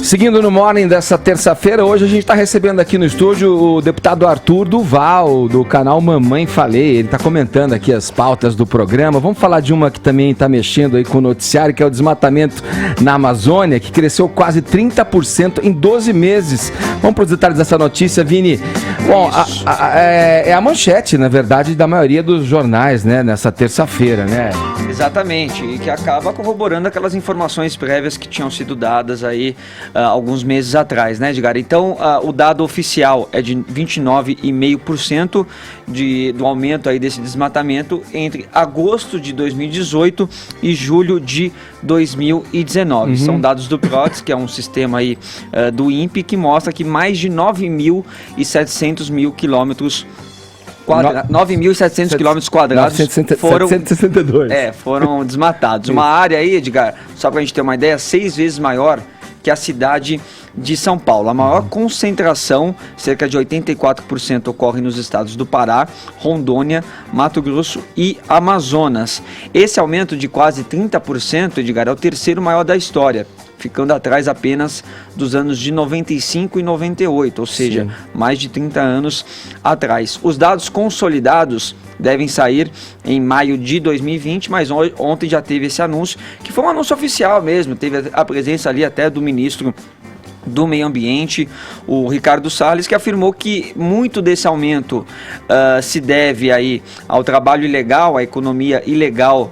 Seguindo no Morning dessa terça-feira, hoje a gente está recebendo aqui no estúdio o deputado Arthur Duval, do canal Mamãe Falei. Ele está comentando aqui as pautas do programa. Vamos falar de uma que também está mexendo aí com o noticiário, que é o desmatamento na Amazônia, que cresceu quase 30% em 12 meses. Vamos para os detalhes dessa notícia, Vini. Bom, é a manchete, na verdade, da maioria dos jornais, né, nessa terça-feira, né? Exatamente, e que acaba corroborando aquelas informações prévias que tinham sido dadas aí alguns meses atrás, né, Edgar? Então, o dado oficial é de 29,5% do aumento aí desse desmatamento entre agosto de 2018 e julho de 2019. São dados do PRODES, que é um sistema aí do INPE, que mostra que mais de 9.700 mil quilômetros 9.700 quilômetros quadrados foram desmatados. Uma área aí, Edgar, só para a gente ter uma ideia, 6 vezes maior que a cidade de São Paulo. A maior concentração, cerca de 84%, ocorre nos estados do Pará, Rondônia, Mato Grosso e Amazonas. Esse aumento de quase 30%, Edgar, é o terceiro maior da história, ficando atrás apenas dos anos de 95 e 98, ou seja, mais de 30 anos atrás. Os dados consolidados devem sair em maio de 2020, mas ontem já teve esse anúncio, que foi um anúncio oficial mesmo, teve a presença ali até do ministro do Meio Ambiente, o Ricardo Salles, que afirmou que muito desse aumento se deve aí ao trabalho ilegal, à economia ilegal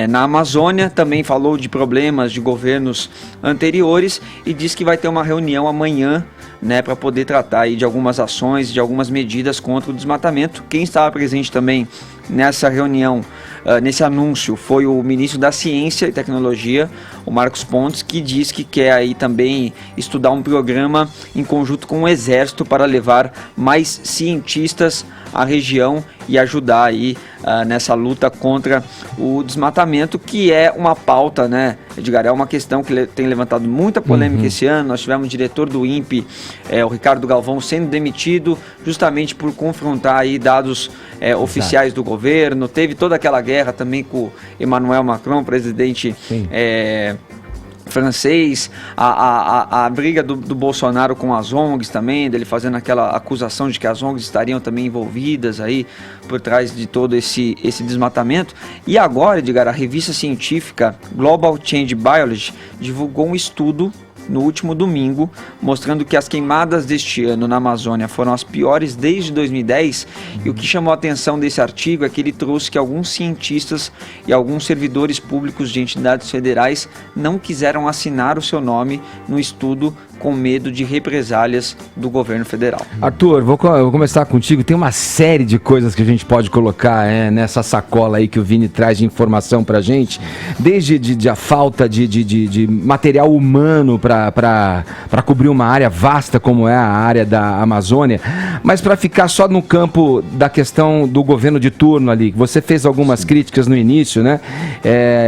na Amazônia. Também falou de problemas de governos anteriores e disse que vai ter uma reunião amanhã, né, para poder tratar aí de algumas ações, de algumas medidas contra o desmatamento. Quem estava presente também nessa reunião, nesse anúncio, foi o ministro da Ciência e Tecnologia, o Marcos Pontes, que diz que quer aí também estudar um programa em conjunto com o Exército para levar mais cientistas à região e ajudar aí nessa luta contra o desmatamento, que é uma pauta, né, Edgar? É uma questão que tem levantado muita polêmica esse ano. Nós tivemos o diretor do INPE, o Ricardo Galvão, sendo demitido justamente por confrontar aí dados oficiais do governo. Teve toda aquela guerra também com Emmanuel Macron, presidente francês, a briga do Bolsonaro com as ONGs também, dele fazendo aquela acusação de que as ONGs estariam também envolvidas aí por trás de todo esse desmatamento. E agora, Edgar, a revista científica Global Change Biology divulgou um estudo no último domingo, mostrando que as queimadas deste ano na Amazônia foram as piores desde 2010, e o que chamou a atenção desse artigo é que ele trouxe que alguns cientistas e alguns servidores públicos de entidades federais não quiseram assinar o seu nome no estudo com medo de represálias do governo federal. Arthur, vou começar contigo. Tem uma série de coisas que a gente pode colocar nessa sacola aí que o Vini traz de informação pra gente, desde a falta de material humano para cobrir uma área vasta como é a área da Amazônia, mas para ficar só no campo da questão do governo de turno ali. Você fez algumas críticas no início, né?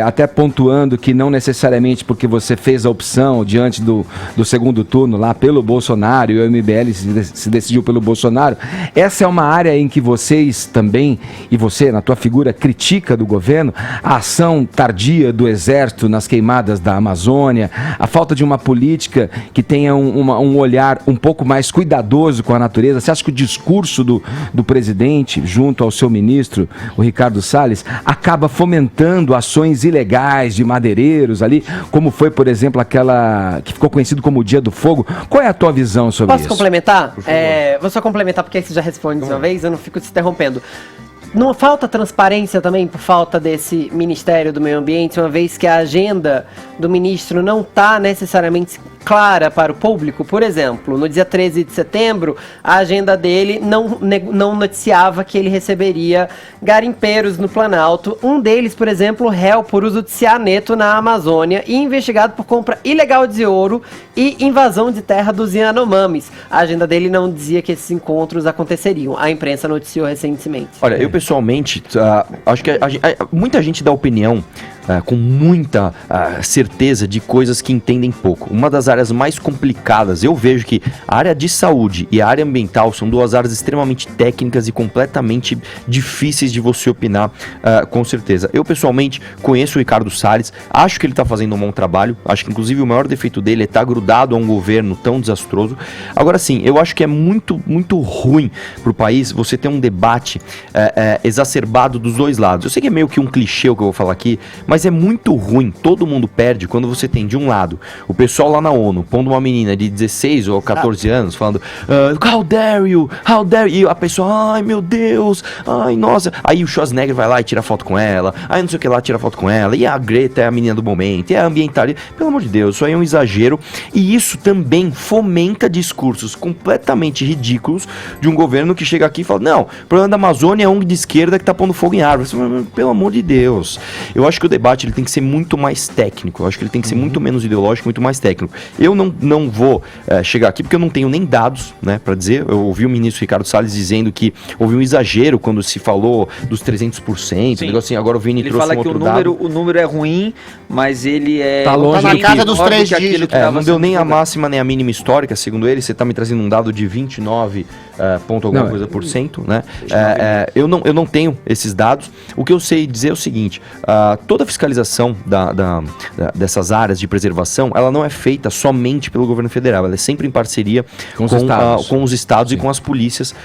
Até pontuando que não necessariamente porque você fez a opção diante do segundo turno lá pelo Bolsonaro e o MBL se decidiu pelo Bolsonaro. Essa é uma área em que vocês também, e você na tua figura, critica do governo, a ação tardia do Exército nas queimadas da Amazônia, a falta de uma política que tenha um olhar um pouco mais cuidadoso com a natureza. Você acha que o discurso do presidente, junto ao seu ministro, o Ricardo Salles, acaba fomentando ações ilegais de madeireiros ali, como foi, por exemplo, aquela que ficou conhecido como o Dia do Fogo? Qual é a tua visão sobre isso? Posso complementar? Vou só complementar, porque aí você já responde de uma vez, eu não fico te interrompendo. Não falta transparência também por falta desse Ministério do Meio Ambiente, uma vez que a agenda do ministro não está necessariamente clara para o público? Por exemplo, no dia 13 de setembro, a agenda dele não noticiava que ele receberia garimpeiros no Planalto. Um deles, por exemplo, réu por uso de cianeto na Amazônia e investigado por compra ilegal de ouro e invasão de terra dos Yanomamis. A agenda dele não dizia que esses encontros aconteceriam. A imprensa noticiou recentemente. Olha, eu pessoalmente, acho que muita gente dá opinião com muita certeza de coisas que entendem pouco. Uma das áreas mais complicadas, eu vejo que a área de saúde e a área ambiental são duas áreas extremamente técnicas e completamente difíceis de você opinar, com certeza. Eu, pessoalmente, conheço o Ricardo Salles, acho que ele está fazendo um bom trabalho, acho que, inclusive, o maior defeito dele é estar grudado a um governo tão desastroso. Agora, sim, eu acho que é muito, muito ruim para o país você ter um debate exacerbado dos dois lados. Eu sei que é meio que um clichê o que eu vou falar aqui, mas é muito ruim, todo mundo perde quando você tem, de um lado, o pessoal lá na ONU pondo uma menina de 16 ou 14 anos falando how dare you, e a pessoa, ai meu Deus, ai nossa, aí o Schwarzenegger vai lá e tira foto com ela, aí não sei o que lá, tira foto com ela, e a Greta é a menina do momento, e a ambientalista, pelo amor de Deus, isso aí é um exagero, e isso também fomenta discursos completamente ridículos de um governo que chega aqui e fala, não, o problema da Amazônia é um de esquerda que tá pondo fogo em árvores. Pelo amor de Deus. Eu acho que o debate ele tem que ser muito mais técnico. Eu acho que ele tem que ser muito menos ideológico, muito mais técnico. Eu não vou chegar aqui porque eu não tenho nem dados, né, para dizer. Eu ouvi o ministro Ricardo Salles dizendo que houve um exagero quando se falou dos 300%. Negócio assim, agora o Vini ele trouxe fala um que outro dado. o número é ruim, mas ele é... Tá longe na casa dos 3 dígitos. Não deu nem a máxima nem a mínima histórica, segundo ele. Você tá me trazendo um dado de 29 ponto alguma coisa por cento, né? Eu não tenho esses dados. O que eu sei dizer é o seguinte, toda a fiscalização dessas áreas de preservação, ela não é feita somente pelo governo federal, ela é sempre em parceria com os estados e com as polícias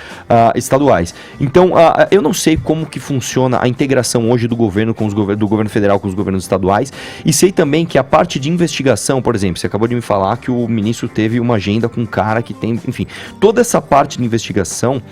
estaduais. Então, eu não sei como que funciona a integração hoje do governo do governo federal com os governos estaduais, e sei também que a parte de investigação, por exemplo, você acabou de me falar que o ministro teve uma agenda com um cara que tem, enfim, toda essa parte de investigação,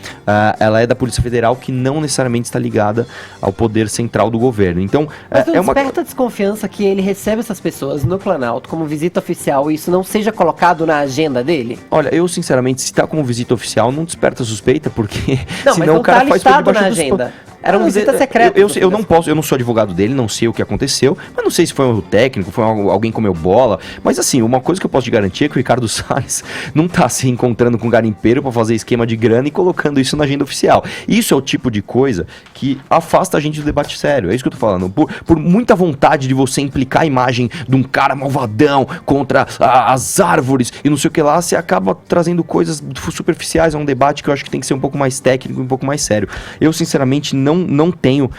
ela é da Polícia Federal, que não necessariamente está ligada ao poder central do governo. Então, mas não desperta desconfiança que ele recebe essas pessoas no Planalto como visita oficial e isso não seja colocado na agenda dele? Olha, eu sinceramente, se está como visita oficial, não desperta suspeita, porque não, senão mas não o cara tá faz por listado debaixo na dos agenda. Era uma visita secreta. Eu não sou advogado dele, não sei o que aconteceu, mas não sei se foi um erro técnico, foi alguém comeu bola, mas assim, uma coisa que eu posso te garantir é que o Ricardo Salles não tá se encontrando com garimpeiro para fazer esquema de grana e colocando isso na agenda oficial. Isso é o tipo de coisa que afasta a gente do debate sério, é isso que eu tô falando. Por muita vontade de você implicar a imagem de um cara malvadão contra as árvores e não sei o que lá, você acaba trazendo coisas superficiais a um debate que eu acho que tem que ser um pouco mais técnico e um pouco mais sério. Eu, sinceramente, não tenho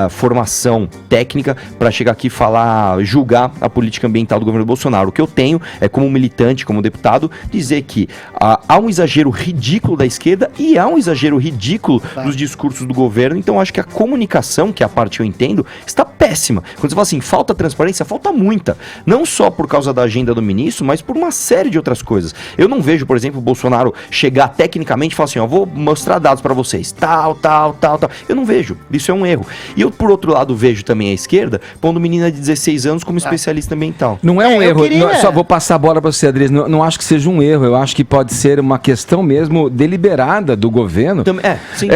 formação técnica para chegar aqui e falar, julgar a política ambiental do governo Bolsonaro. O que eu tenho é, como militante, como deputado, dizer que há um exagero ridículo da esquerda e há um exagero ridículo dos discursos do governo. Então, acho que a comunicação, que é a parte que eu entendo, está péssima. Quando você fala assim, falta transparência, falta muita. Não só por causa da agenda do ministro, mas por uma série de outras coisas. Eu não vejo, por exemplo, o Bolsonaro chegar tecnicamente e falar assim, ó, vou mostrar dados para vocês, tal. Eu não vejo. Isso é um erro. E eu, por outro lado, vejo também a esquerda pondo menina de 16 anos como especialista ambiental. Não é um erro. Só vou passar a bola para você, Adriles. Não acho que seja um erro. Eu acho que pode ser uma questão mesmo deliberada do governo. Sim.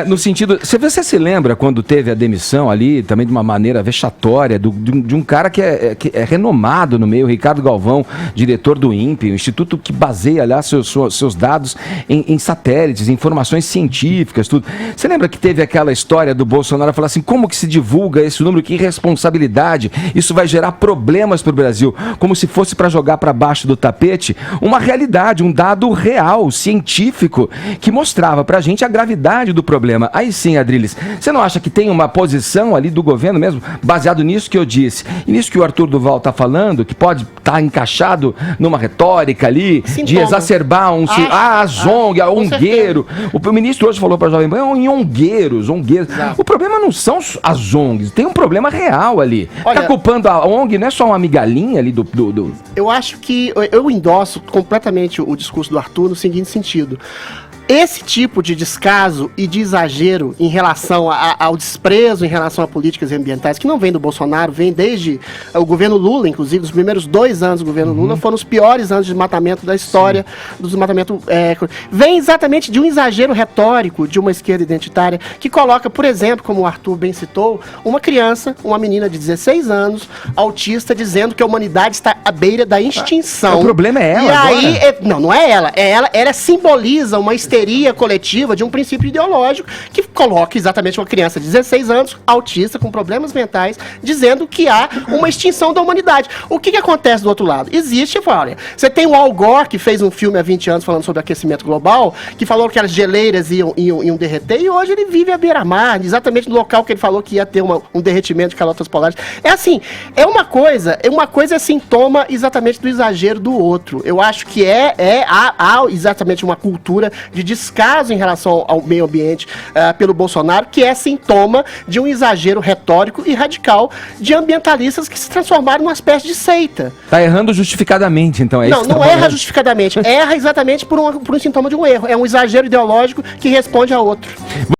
No sentido... Você se lembra quando teve a demissão ali, também de uma maneira vexatória, de um cara que é renomado no meio, Ricardo Galvão, diretor do INPE, o instituto que baseia, aliás, seus dados em satélites, em informações científicas, tudo. Você lembra que teve aquela história do Bolsonaro falar assim, como que se divulga esse número, que irresponsabilidade, isso vai gerar problemas para o Brasil, como se fosse para jogar para baixo do tapete uma realidade, um dado real, científico, que mostrava para a gente a gravidade do problema. Aí sim, Adriles, você não acha que tem uma posição ali do governo mesmo, baseado nisso que eu disse, e nisso que o Arthur Duval está falando, que pode estar encaixado numa retórica ali, de exacerbar a ZONG, a ongueiro. O ministro hoje falou para a Jovem Pan, ongueiros. O problema não são as ONGs, tem um problema real ali. Olha, tá culpando a ONG, não é só uma migalhinha ali do... Eu acho que eu endosso completamente o discurso do Arthur no seguinte sentido. Esse tipo de descaso e de exagero em relação ao desprezo em relação a políticas ambientais, que não vem do Bolsonaro, vem desde o governo Lula, inclusive, os primeiros 2 anos do governo Lula foram os piores anos de desmatamento da história, do desmatamento. Vem exatamente de um exagero retórico de uma esquerda identitária, que coloca, por exemplo, como o Arthur bem citou, uma criança, uma menina de 16 anos, autista, dizendo que a humanidade está à beira da extinção. O problema é ela. E aí, não é ela. Ela simboliza uma histeria histeria coletiva de um princípio ideológico que coloca exatamente uma criança de 16 anos, autista, com problemas mentais, dizendo que há uma extinção da humanidade. O que acontece do outro lado? Existe, olha, você tem o Al Gore, que fez um filme há 20 anos falando sobre aquecimento global, que falou que as geleiras iam derreter, e hoje ele vive à beira-mar, exatamente no local que ele falou que ia ter um derretimento de calotas polares. É assim, uma coisa é sintoma exatamente do exagero do outro. Eu acho que há exatamente uma cultura de descaso em relação ao meio ambiente pelo Bolsonaro, que é sintoma de um exagero retórico e radical de ambientalistas que se transformaram numa espécie de seita. Tá errando justificadamente, então é isso que Não tá erra falando. justificadamente, erra exatamente por um sintoma de um erro. É um exagero ideológico que responde a outro.